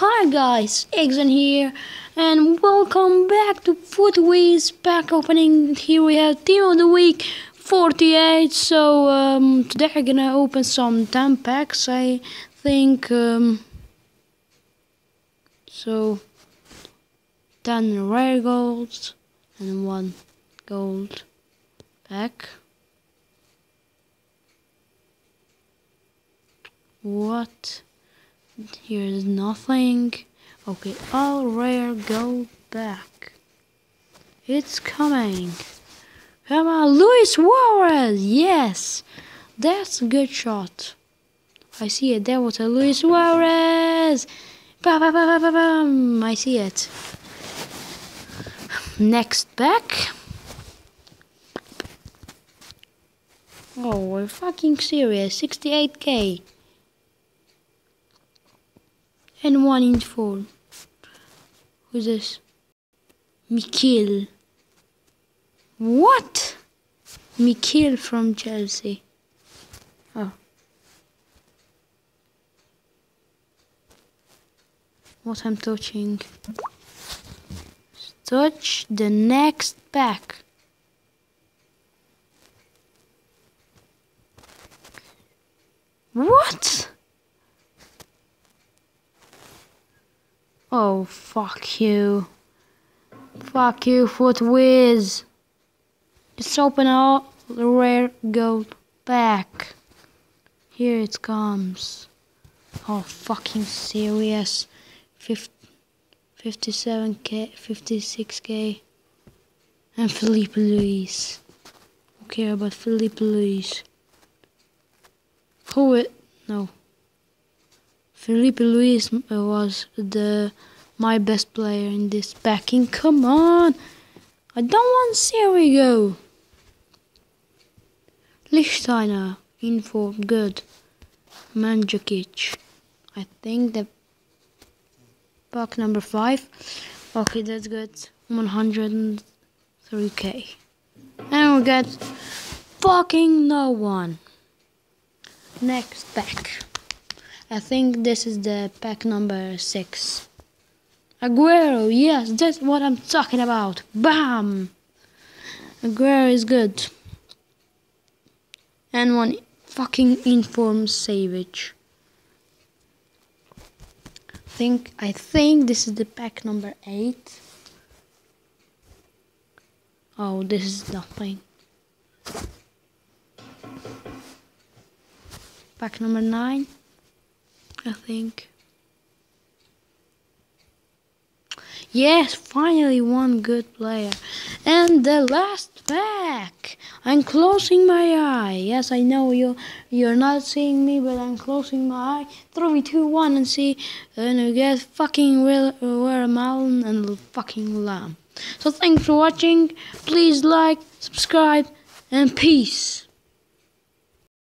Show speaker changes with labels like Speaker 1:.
Speaker 1: Hi guys, Exxon here, and welcome back to futwiz pack opening. Here we have team of the week 48. So today I'm gonna open some 10 packs, I think. So 10 rare golds and 1 gold pack. What? Here's nothing. Okay, all rare gold back. It's coming. Come on, Luis Suarez. Yes, that's a good shot. I see it. There was a Luis Suarez. Ba, ba, ba, ba, ba, bam. I see it. Next pack. Oh, we're fucking serious. 68k. And 1 in 4. Who's this? Mikil. What? Mikil from Chelsea. Oh. What I'm touching. Touch the next pack. What? Oh, fuck you. Fuck you, futwiz. Just open all the rare gold pack. Here it comes. Oh, fucking serious. 57k, 56k. And Felipe Luis. Who care about Felipe Luis? Who it? No. Felipe Luis was my best player in this packing. Come on! I don't want Serie go. Lichtsteiner, informed, good. Mandzukic. I think the pack number 5. Okay, that's good. 103k. And we get fucking no one. Next pack. I think this is the pack number 6. Aguero, yes, that's what I'm talking about. Bam! Aguero is good. And 1 fucking informed Savage. I think this is the pack number 8. Oh, this is nothing. Pack number 9. I think. Yes, finally 1 good player. And the last pack. I'm closing my eye. Yes, I know you're not seeing me, but I'm closing my eye. 3, 2, 1 and see. And we get fucking Rare Mountain and fucking Lamb. So thanks for watching. Please like, subscribe, and peace.